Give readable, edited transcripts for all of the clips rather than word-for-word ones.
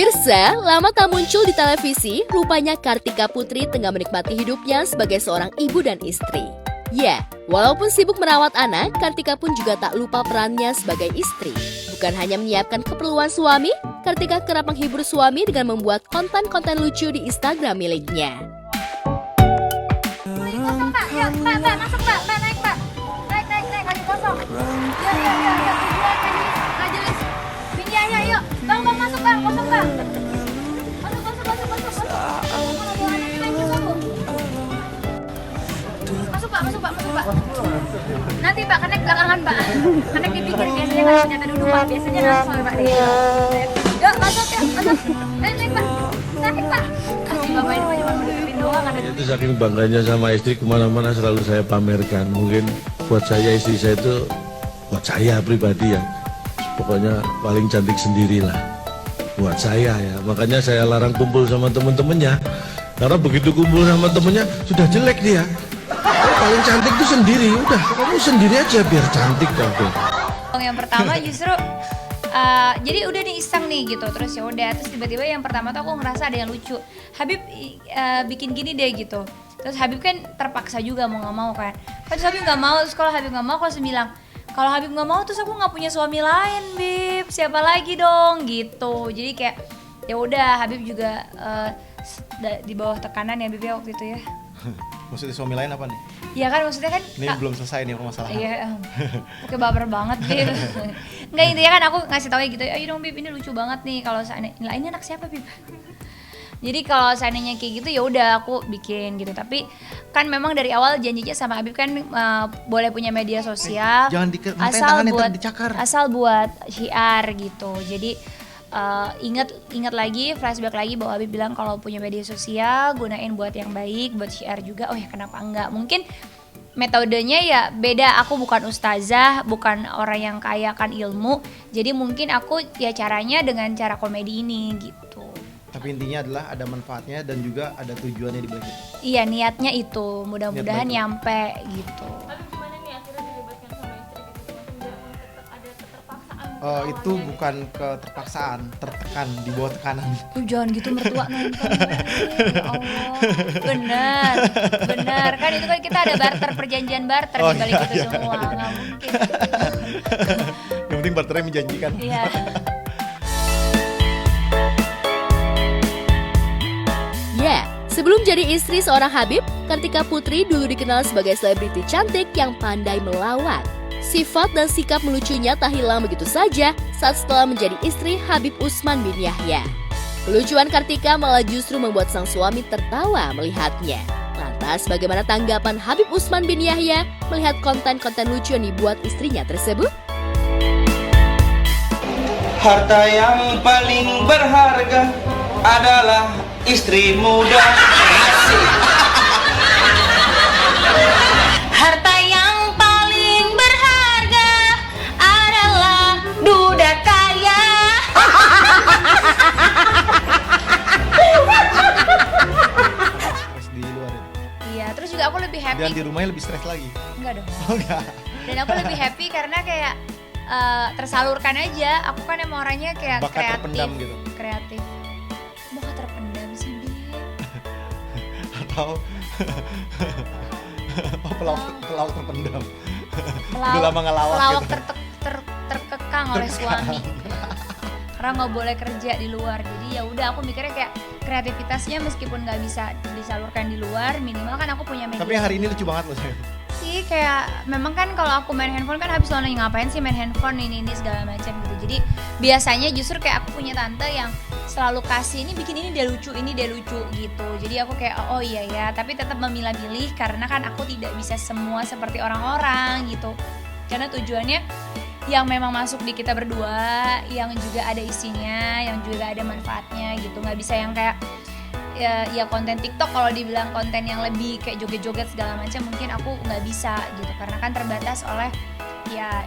Pemirsa, lama tak muncul di televisi, rupanya Kartika Putri tengah menikmati hidupnya sebagai seorang ibu dan istri. Ya, walaupun sibuk merawat anak, Kartika pun juga tak lupa perannya sebagai istri. Bukan hanya menyiapkan keperluan suami, Kartika kerap menghibur suami dengan membuat konten-konten lucu di Instagram miliknya. Masuk Pak, ya Pak, masuk Pak, naik Pak. Naik, kaki kosong. Ya, tujuan majelis. Pindah ya, yuk. Bang, masuk Bang, kosong Bang. Masuk. Masuk Pak. Nanti Pak, connect belakangan Pak. Connect di pinggir, biasanya kalau ternyata duduk Pak. Biasanya langsung Pak. Yuk, masuk. Naik Pak. Kasih Bapak ini cuma berdiri doang. Itu saking bangganya sama istri, kemana-mana selalu saya pamerkan. Mungkin buat saya istri saya itu, buat saya pribadi ya, pokoknya paling cantik sendirilah buat saya ya. Makanya saya larang kumpul sama temen-temennya, karena begitu kumpul sama temennya sudah jelek dia. Paling cantik itu sendiri, udah kamu sendiri aja biar cantik kamu. Yang pertama justru jadi udah nih iseng nih gitu, terus ya udah, terus tiba-tiba yang pertama tuh aku ngerasa ada yang lucu. Habib bikin gini deh gitu. Terus Habib kan terpaksa juga mau nggak mau kan. Terus Habib nggak mau, terus kalau Habib nggak mau, aku langsung bilang, kalau Habib nggak mau terus aku nggak punya suami lain, Bib. Siapa lagi dong gitu. Jadi kayak ya udah, Habib juga di bawah tekanan ya Bib ya waktu itu ya. Maksudnya suami lain apa nih? Ya kan maksudnya kan Ini belum selesai nih permasalahan. Iya, oke baper banget Bib. Enggak, intinya kan aku ngasih tau gitu, ayo dong Bib, ini lucu banget nih kalau seandainya, ini anak siapa Bib? Jadi kalau seandainya kayak gitu ya udah aku bikin gitu. Tapi kan memang dari awal janjinya sama Habib kan boleh punya media sosial. Jangan asal buat syiar gitu. Jadi ingat lagi, flashback lagi bahwa Habib bilang kalau punya media sosial gunain buat yang baik, buat syiar juga. Oh ya kenapa enggak? Mungkin metodenya ya beda, aku bukan ustazah, bukan orang yang kaya akan ilmu. Jadi mungkin aku ya caranya dengan cara komedi ini gitu. Tapi intinya adalah ada manfaatnya dan juga ada tujuannya di balik itu. Iya, niatnya itu, mudah-mudahan nyampe gitu. Tapi gimana nih akhirnya dilibatkan sama istri gitu, biar tetap ada keterpaksaan? Itu bukan keterpaksaan, tertekan, di bawah tekanan. Jangan gitu, mertua nonton. Ya Allah, benar kan itu kan kita ada perjanjian barter di balik itu semua, nggak mungkin. Yang penting barternya menjanjikan. Iya. Ya, sebelum jadi istri seorang Habib, Kartika Putri dulu dikenal sebagai selebriti cantik yang pandai melawak. Sifat dan sikap melucunya tak hilang begitu saja saat setelah menjadi istri Habib Usman bin Yahya. Kelucuan Kartika malah justru membuat sang suami tertawa melihatnya. Lantas bagaimana tanggapan Habib Usman bin Yahya melihat konten-konten lucu yang dibuat istrinya tersebut? Harta yang paling berharga adalah istri muda. Asik. Harta yang paling berharga adalah duda kaya. Stres di luar itu. Iya, terus juga aku lebih happy. Dan di rumahnya lebih stres lagi. Enggak dong. Oh enggak. Dan aku lebih happy karena kayak tersalurkan aja. Aku kan emang orangnya kayak Bakat kreatif. terpendam gitu. Kreatif. Bakat terpendam sih, Bib. Atau pelaut terpendam. Udah lama ngelawak pelaut gitu. terkekang oleh suami. Karena nggak boleh kerja di luar. Jadi ya udah, aku mikirnya kayak kreativitasnya meskipun nggak bisa disalurkan di luar, minimal kan aku punya media. Tapi yang hari ini lucu banget loh saya. Sih kayak memang kan kalau aku main handphone kan habis selalu nanya ngapain sih main handphone ini segala macam gitu. Jadi biasanya justru kayak aku punya tante yang selalu kasih ini bikin ini dia lucu gitu. Jadi aku kayak oh iya ya, tapi tetap memilah-milih karena kan aku tidak bisa semua seperti orang-orang gitu. Karena tujuannya yang memang masuk di kita berdua, yang juga ada isinya, yang juga ada manfaatnya gitu. Nggak bisa yang kayak ya konten TikTok, kalau dibilang konten yang lebih kayak joget-joget segala macam mungkin aku nggak bisa gitu karena kan terbatas oleh ya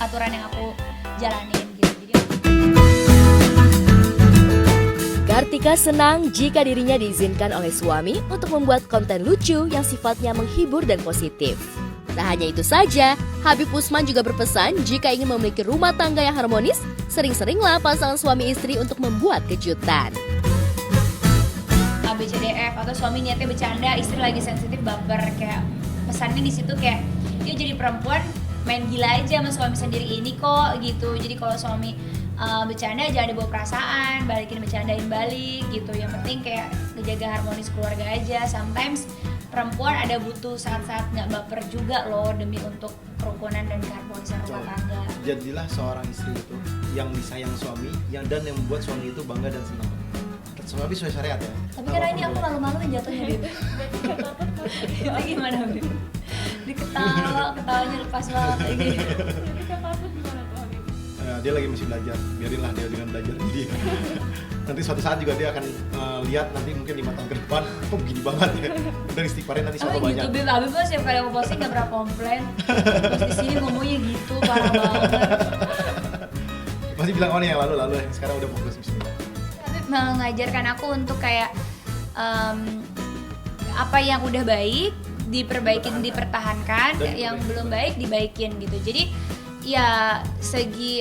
aturan yang aku jalanin gitu. Jadi Kartika senang jika dirinya diizinkan oleh suami untuk membuat konten lucu yang sifatnya menghibur dan positif. Tak hanya itu saja, Habib Usman juga berpesan jika ingin memiliki rumah tangga yang harmonis, sering-seringlah pasangan suami istri untuk membuat kejutan. ABCDF atau suami niatnya bercanda, istri lagi sensitif baper, kayak pesannya di situ kayak dia jadi perempuan main gila aja sama suami sendiri ini kok gitu. Jadi kalau suami bercanda jangan dibawa perasaan, balikin bercandain balik gitu. Yang penting kayak ngejaga harmonis keluarga aja. Sometimes perempuan ada butuh saat-saat nggak baper juga loh demi untuk kerukunan dan keharmonisan rumah tangga. Jadilah seorang istri itu yang disayang suami, dan yang membuat suami itu bangga dan senang. Suami sesuai syariat ya. Tapi karena ini aku malu-maluin jatuhnya, Bib. Itu gimana, Bib? Ketawanya lepas banget lagi. Ketika kasus gimana tuh Habib? Dia lagi masih belajar, biarinlah dia dengan belajarnya dia. Nanti suatu saat juga dia akan lihat nanti mungkin 5 tahun ke depan, kok begini banget ya. Dan istighfarin nanti siapa banyak. Gitu, Bib. Habib mah setiap kali aku posting gak pernah komplain. Terus di sini ngomongnya gitu, parah banget. Pasti bilang nih yang lalu ya, sekarang udah fokus bismillah. Habib mengajarkan aku untuk kayak apa yang udah baik diperbaikin, dipertahankan, yang belum baik dibaikin gitu. Jadi ya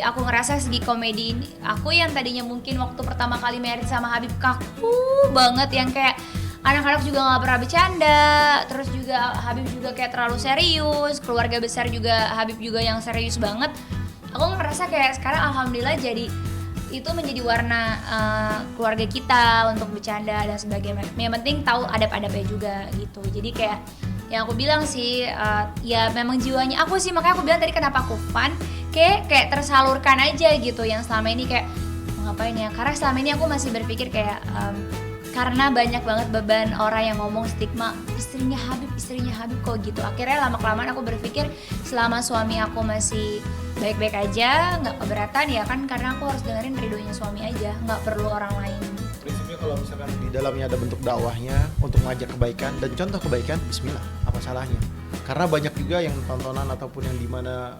aku ngerasa segi komedi ini, aku yang tadinya mungkin waktu pertama kali married sama Habib kaku banget, yang kayak anak-anak juga nggak pernah bercanda, terus juga Habib juga kayak terlalu serius, keluarga besar juga Habib juga yang serius banget. Aku ngerasa kayak sekarang alhamdulillah jadi itu menjadi warna keluarga kita untuk bercanda dan sebagainya. Yang penting tahu adab-adabnya juga gitu. Jadi kayak yang aku bilang sih ya memang jiwanya aku sih, makanya aku bilang tadi kenapa aku fun, kayak tersalurkan aja gitu. Yang selama ini kayak mau ngapain ya, karena selama ini aku masih berpikir kayak karena banyak banget beban orang yang ngomong stigma istrinya Habib kok gitu. Akhirnya lama-kelamaan aku berpikir selama suami aku masih baik-baik aja, nggak keberatan ya kan, karena aku harus dengerin ridhonya suami aja, nggak perlu orang lain. Prinsipnya kalau misalkan di dalamnya ada bentuk dakwahnya untuk mengajak kebaikan dan contoh kebaikan, bismillah, apa salahnya? Karena banyak juga yang tontonan ataupun yang dimana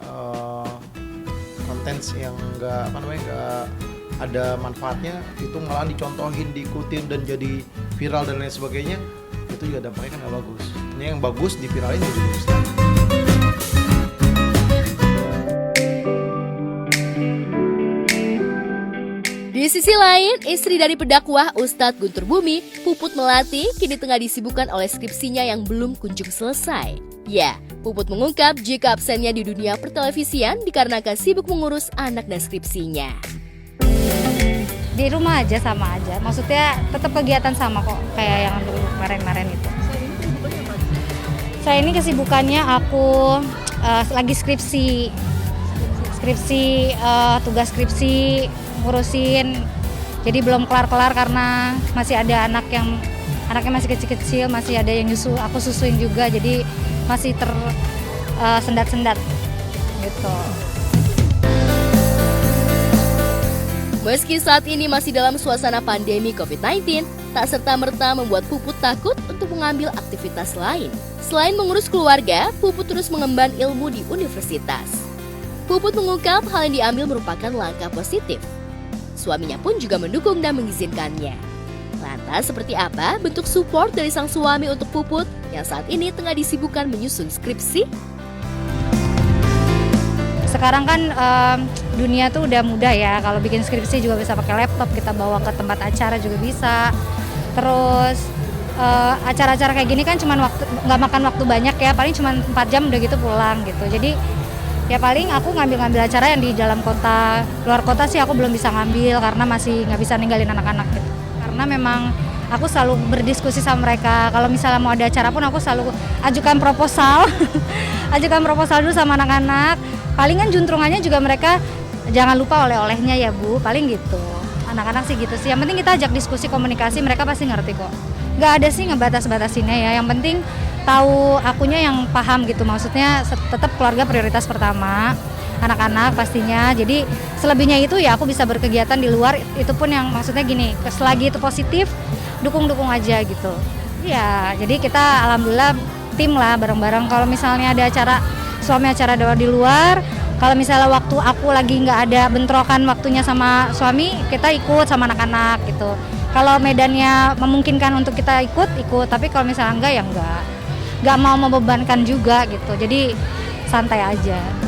konten yang nggak ada manfaatnya itu malah dicontohin, diikutin dan jadi viral dan lain sebagainya, itu juga dampaknya kan nggak bagus. Ini yang bagus diviralin jadi bagus. Di sisi lain, istri dari pendakwah Ustadz Guntur Bumi, Puput Melati, kini tengah disibukkan oleh skripsinya yang belum kunjung selesai. Ya, Puput mengungkap jika absennya di dunia pertelevisian dikarenakan sibuk mengurus anak dan skripsinya. Di rumah aja sama aja, maksudnya tetap kegiatan sama kok, kayak yang dulu kemarin-kemarin itu. Saya ini kesibukannya aku lagi skripsi, tugas skripsi, ngurusin, jadi belum kelar-kelar karena masih ada anaknya masih kecil-kecil, masih ada yang aku susuin juga, jadi masih tersendat-sendat gitu. Meski saat ini masih dalam suasana pandemi COVID-19, tak serta-merta membuat Puput takut untuk mengambil aktivitas lain. Selain mengurus keluarga, Puput terus mengemban ilmu di universitas. Puput mengungkap hal yang diambil merupakan langkah positif. Suaminya pun juga mendukung dan mengizinkannya. Lantas seperti apa bentuk support dari sang suami untuk Puput yang saat ini tengah disibukkan menyusun skripsi? Sekarang kan dunia tuh udah mudah ya, kalau bikin skripsi juga bisa pakai laptop, kita bawa ke tempat acara juga bisa. Terus acara-acara kayak gini kan nggak makan waktu banyak ya, paling cuma 4 jam udah gitu pulang gitu. Jadi ya paling aku ngambil acara yang di dalam kota, luar kota sih aku belum bisa ngambil karena masih nggak bisa ninggalin anak-anak gitu. Karena memang aku selalu berdiskusi sama mereka, kalau misalnya mau ada acara pun aku selalu ajukan proposal, dulu sama anak-anak. Palingan juntrungannya juga mereka jangan lupa oleh-olehnya ya Bu, paling gitu. Anak-anak sih gitu sih, yang penting kita ajak diskusi, komunikasi, mereka pasti ngerti kok. Nggak ada sih ngebatas-batasinnya ya, yang penting tahu akunya yang paham gitu, maksudnya tetap keluarga prioritas pertama, anak-anak pastinya. Jadi selebihnya itu ya aku bisa berkegiatan di luar, itu pun yang maksudnya gini, selagi itu positif, dukung-dukung aja gitu. Ya, jadi kita alhamdulillah tim lah bareng-bareng. Kalau misalnya ada suami acara di luar, kalau misalnya waktu aku lagi nggak ada bentrokan waktunya sama suami, kita ikut sama anak-anak gitu. Kalau medannya memungkinkan untuk kita ikut, tapi kalau misalnya enggak ya enggak. nggak mau membebankan juga gitu, jadi santai aja.